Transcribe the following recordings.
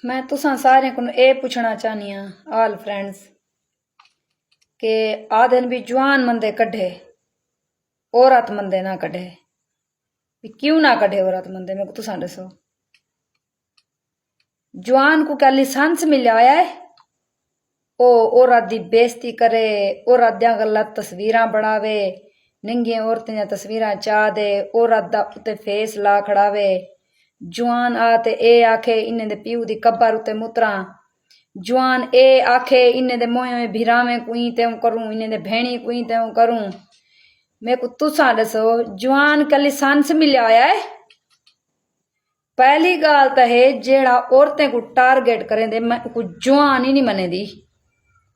मैं तुसां सारे को ये पूछना चाहनी हाँ ऑल फ्रेंड्स के आदन भी जवान मंदे कढ़े औरत मंदे ना कढ़े भी क्यों ना कढ़े औरत मंदे मेरे को तुसां दसो। जवान को क्या लाइसेंस मिल आया है ओ औरत दी बेइज्जती करे, औरत दियां गलत तस्वीरां बनावे, नंगियां औरतें दियां तस्वीरां चा दे, औरत दा उत्ते फेस ला खड़ावे। जवान आ ते ए आखे इन्ने दे प्यू दी कब्र उत्ते मुतरा, जवान ए आखे इन्ने दे मोए भिरावे कुई त्यों करूं, इन्ने दे भेणी कुई त्यों करूं। मेरे को तुसां दसो जवान का लाइसेंस मिल आया है। पहली गाल तो है जेड़ा औरतें को टारगेट करें दे मैं को जवान ही नहीं मने दी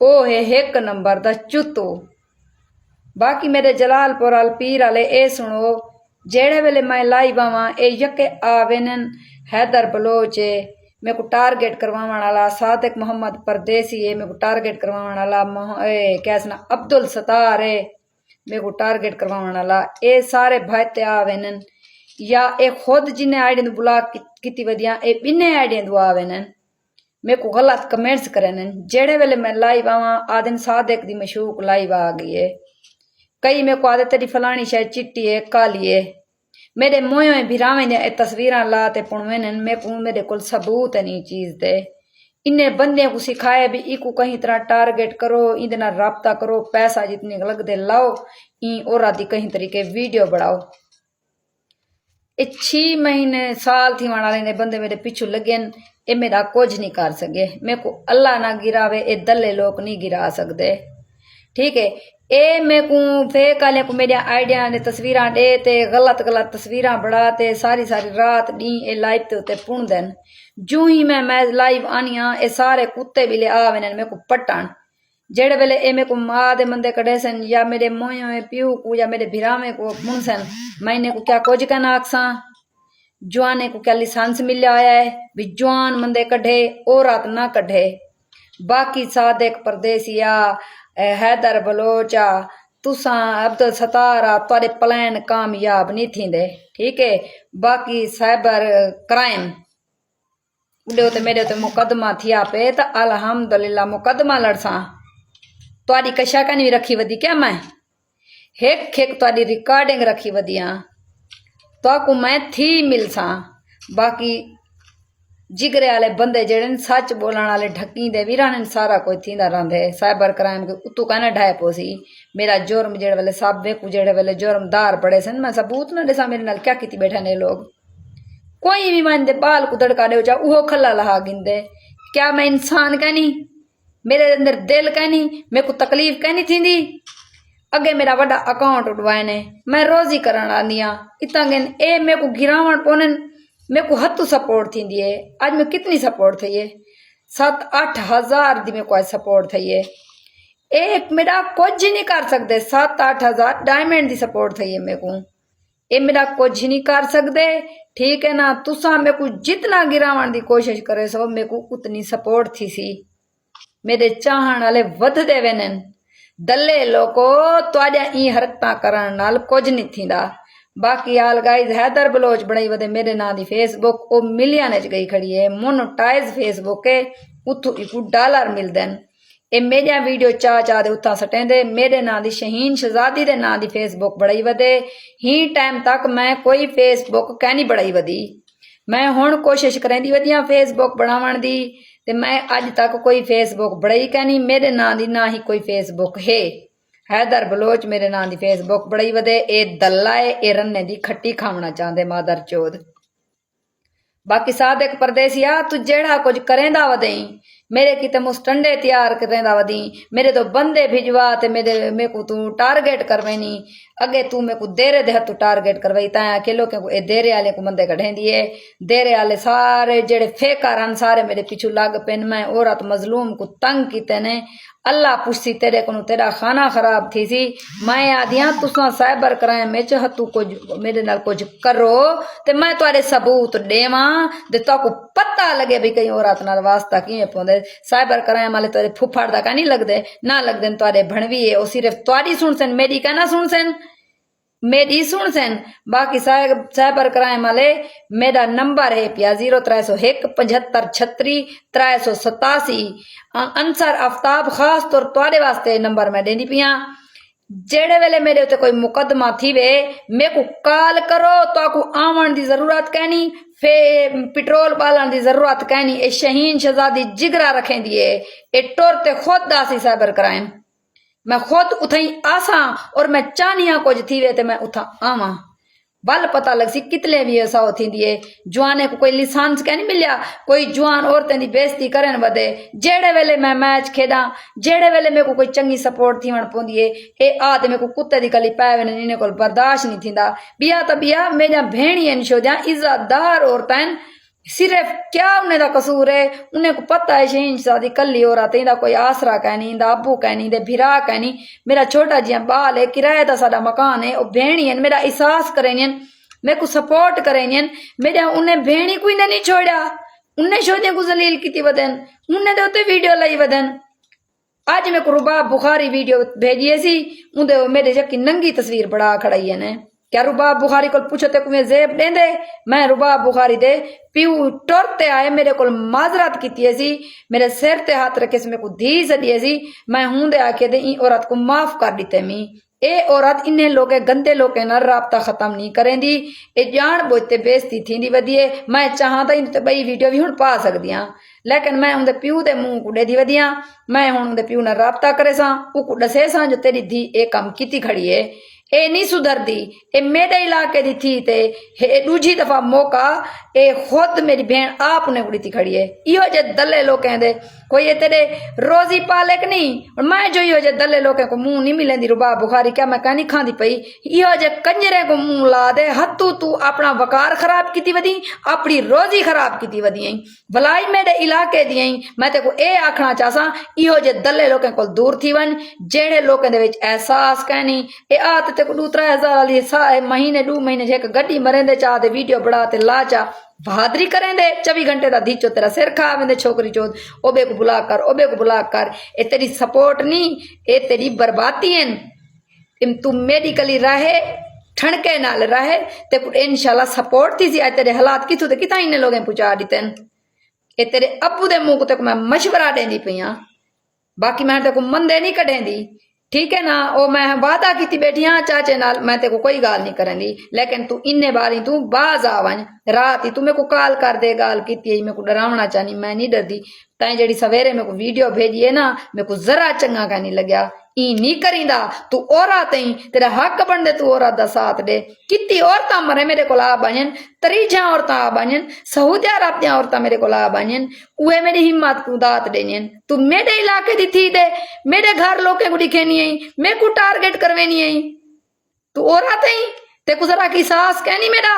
ओ है एक नंबर दा चुतो। बाकी मेरे जलालपुर वाल पीर वाले ए सुनो जेड़े वेले मैं लाइव आवां ए यके आवेनन हैदर बलोच है मेरे को टारगेट करवाने वाला, सादिक मोहम्मद परदेसी है मेरे को टारगेट करवाने वाला, कैसना अब्दुल सत्तार है मेरे को टारगेट करवाने वाला। ए सारे भाई ते आवेनन या ए खुद जिन्हें आईडी बुला किती वदिया ए बिन्ने आईडी दु आवेनन मेरे को गलत कमेंट्स करेन। जेड़े वेले मैं लाइव आवां आदन सादिक दी मशूक लाइव आ गई है, कई मेरे को आदत तेरी फलानी शायद चिट्टी है काली है, मेरे मोए भिरावे ने तस्वीरां ला ते पुणवेन मेरे को सबूत है नहीं चीज दे। इन्ने बंदे को सिखाए भी इको कहीं तरह टारगेट करो, इहदे नाल राब्ता करो, पैसा जितने लग दे लाओ, ई औरत दी कहीं तरीके वीडियो बनाओ। 6 महीने साल थी वाले ने बंदे मेरे पिछू लगे ए मेरा कुछ नहीं कर सके। मेरे को अल्लाह ना गिरावे ए दल्ले लोग नहीं गिरा सकते, ठीक है। ए मेरे को फेक वाले को मेरी आइडिया ने तस्वीरां दे ते गलत गलत तस्वीरां बड़ा ते सारी सारी रात दी ए लाइव ते उते पुण देन। जू ही मैं लाइव आनिया ए सारे कुत्ते भी ले आवे मेरे को पट्टन। जेड़े वेले ए मेरे को मां दे मंदे कड़े सन या मेरे मोए प्यू को या मेरे भिरावे को पुण सन, मैंने को क्या कुछ कहना आखसा। जवाने को क्या लाइसेंस मिल आया है भी जवान मंदे कढ़े औरत ना कढ़े। बाकी सादिक परदेसिया हैदर बलोचा तुसा अब्दुल सत्तारा तुआरे प्लान कामयाब नहीं थींदे, ठीक है। बाकी साइबर क्राइम उडे उते मेरे उते मुकदमा थिया पे तो अल्हम्दुलिल्लाह मुकदमा लड़सा। तुआरी कशा का नहीं रखी वदी क्या मैं हेक हेक तुआरी रिकॉर्डिंग रखी वदिया तो को मैं थी मिलसा। बाकी जिगरे वाले बंदे जेड़े सच बोलने वाले ढकी दे वीरान सारा कोई थींदा रहंदे। साइबर क्राइम के उतू कहना ढाए पोसी मेरा जुर्म जेड़े वेले साबे को जेड़े वेले जुर्मदार बड़े सन मैं सबूत ना देसा मेरे नाल क्या कीती बैठे ने लोग। कोई भी मन दे बाल को दड़का दे चा उहो खला लहा गिंदे। क्या मैं इंसान कहनी, मेरे अंदर दिल कहनी, मेरे को तकलीफ कहनी थींदी। अगे मेरा वड्डा अकाउंट उड़वाए ने मैं रोज ही करन आंदिया इतना गेन ए मेरे को गिरावण पोनन मेरे को हत्तू सपोर्ट थींदी है। आज मैं कितनी सपोर्ट थी है 7-8 हजार दी मेरे को आज सपोर्ट थी है। एक मेरा कुछ नहीं कर सकते 7-8 हजार डायमंड दी सपोर्ट थी है मेरे को ए मेरा कुछ नहीं कर सकते, ठीक है ना। तुसा मेरे को जितना गिरावण दी कोशिश करे सो मेरे को उतनी सपोर्ट थी सी। मेरे चाहण वाले वधदे वेनन दल्ले लोको तुआजा ई हरकतां करण नाल कुछ नहीं थींदा। बाकी आल गाइस हैदर बलोच बड़ाई वदे मेरे नाम दी फेसबुक ओ मिलियन च गई खड़ी है, मोनेटाइज फेसबुक है उथों इको डॉलर मिलदन। ए मेरी वीडियो चा दे उथा सटेंदे मेरे नाम दी शहीन शहजादी दे नाम दी फेसबुक बड़ाई वदे। ही टाइम तक मैं कोई फेसबुक कहनी बड़ाई वदी, मैं हुण कोशिश करेंदी वदियां फेसबुक बनावण दी ते मैं अज तक कोई फेसबुक बड़ाई कहनी मेरे नाम दी ना ही कोई फेसबुक है। हैदर बलोच मेरे नाम दी फेसबुक बड़ाई वदे ए दल्ला है ए रन्ने दी खट्टी खावना चाहते मादर चौध। बाकी सादिक परदेसिया तू जेड़ा कुछ करेंदा वदई मेरे किते मुस्टंडे तैयार करेंदा वदी, मेरे तो बंदे भिजवा ते मेरे को तू टारगेट करवेनी। अगे तू मेरे को देरे दे हथू टारगेट करवाई ताया किलो के ए देरे वाले को मंदे कढेंदी है। देरे वाले सारे जेड़े फेकार हन सारे मेरे पिछू लग पेन। मैं औरत मजलूम को तंग कीते ने अल्लाह पुछसी तेरे को तेरा खाना खराब थी सी। मैं आदियां तुसा साइबर क्राइम में हथू कुछ मेरे नाल कुछ करो ते मैं तुआरे सबूत देवां ते ताको पता लगे भी कहीं औरत नाल वास्ता किवें पौंदे। साइबर क्राइम वाले तुआरे फुफड़ दा का नहीं लगदे ना लगदे तुआरे भणवी है ओ सिर्फ तुआरी सुन सन मेरी का ना सुन सन। मेरी सुन सन बाकी साइबर क्राइम वाले मेरा नंबर है पिया 0301 75 36 387 अंसर आफ्ताब खास तौर तुहाडे वास्ते नंबर मैं देनी पिया जेड़े वेले मेरे उत्ते कोई मुकदमा थी वे मेरे को कॉल करो तो आपको आवन दी जरूरत कहनी फे पेट्रोल बालन दी जरूरत कहनी ए शहीन शहजादी जिगरा रखें दिए ए टोर ते खुद दासी साइबर क्राइम मैं खुद उथई आसा और मैं चाहनिया कुछ थी वे ते मैं उथा आवा बल पता लग सी कितने भी ऐसा होती दिए जवाने को कोई लाइसेंस क्या नहीं मिलिया कोई जवान औरतें दी बेइज्जती करन वदे जेड़े वेले मैं मैच खेडा जेड़े वेले मेरे को कोई चंगी सपोर्ट थी वण पोंदी ए आद मेरे को कुत्ते दी गली पावे ने इने कोल बर्दाश्त नहीं थींदा बिया त बिया मेजा भेणियन शोजा इज्जतदार औरतां सिर्फ क्या उन्हें दा कसूर है उन्हें को पता है शहीन शादी कली हो रहा इंदा कोई आसरा कहनी इंदा अबू कहनी इंदे भिरा कहनी मेरा छोटा जिया बाल है किराए दा साडा मकान है ओ भेणियन मेरा एहसास करेनियन मेरे को सपोर्ट करेनियन मेरा उन्हें भेणी कोई नहीं छोड़ा उन्हें शोदे को जलील की वदन उन्हें दे उत्ते वीडियो लाई वदन आज मेरे को रुबाब बुखारी वीडियो भेजिए सी उन्दे मेरे जकी नंगी तस्वीर बड़ा खड़ाई है ने क्या रुबाब बुखारी को पूछो ते कुएं जेब देंदे मैं रुबाब बुखारी दे पीऊ टुरते आए मेरे को माजरत की सी मेरे सिर ते हाथ रखे मेरे को धी सदिए सी मैं हूं दे आके दे ई औरत को माफ कर दीते मी ए औरत इन्हें लोग गंदे लोग न राबता खत्म नहीं करेंदी ए जान बुझते बेइज्जती थींदी वधिए मैं चाहां तो इन बई वीडियो भी हुण पा सकदी हां लेकिन मैं उनके प्यू दे मुंह को दी वधिया मैं हुण उनके प्यू न राबता करे सा उ को दसे सा जो तेरी धी ए काम कीती खड़ी है ए नहीं सुधरती ए मेरे इलाके दी थी ते ए दूजी दफा मौका ए खुद मेरी बहन आप ने उड़ी थी खड़ी है इहो जे दल्ले लोग कहंदे कोई ये तेरे रोजी पाले कि नहीं और मैं जो इहो जे दल्ले लोग को मुंह नहीं मिलेंदी रुबाब बुखारी क्या मैं कहनी खांदी पई इहो जे कंजरे को मुंह ला दे हत्तू तू अपना वकार खराब कीती वदी अपनी रोजी खराब कीती वदी भलाई मेरे इलाके दी मैं ते को ए आखना चाहसा इहो जे दल्ले लोग को दूर थी वन जेड़े लोगों दे विच एहसास कहनी ए आत ते को 2-3000 वाली महीने 2 महीने जे गड्डी मरेंदे चाह दे वीडियो बड़ा ते ला चा बहादुरी करें दे 24 घंटे दा धीचो तेरा सिर खा वेंदे छोकरी चोद ओबे को बुला कर ए तेरी सपोर्ट नहीं ए तेरी बर्बादी है इम तू मेडिकली रहे ठणके नाल रहे ते इंशाल्लाह सपोर्ट थी सी तेरे हालात किथों ते किथा इने लोगें पहुंचा दितन ए तेरे अब्बू दे मुंह को ते मैं मशवरा देंदी पईया बाकी मैं ते को मंदे नहीं कढेंदी ठीक है ना ओ मैं वादा की बैठी हाँ चाचे नाल मैं ते को कोई गाल नहीं करनी लेकिन तू इन्ने बारी तू बाज आवन रात ही तू मेरे को कॉल कर दे गाल की मेरे को डरावना चाहनी मैं नहीं डरदी तैं जेड़ी सवेरे मेरे को वीडियो भेजी है ना मेरे को जरा चंगा का नहीं लग्या ई नहीं करींदा तू औरत ही तेरा हक बनदे तू औरत दा साथ दे कितनी औरतां मरे मेरे को आ बनन त्रीजा औरतां आ बनन सऊदी अरब दियां औरतां मेरे को आ बनन उहे मेरी हिम्मत को दात देनियन तू मेरे इलाके दी थी दे मेरे घर लोके को दिखेनी आई मेरे को टारगेट करवेनी आई तू औरत ही ते को जरा की सास कहनी मेरा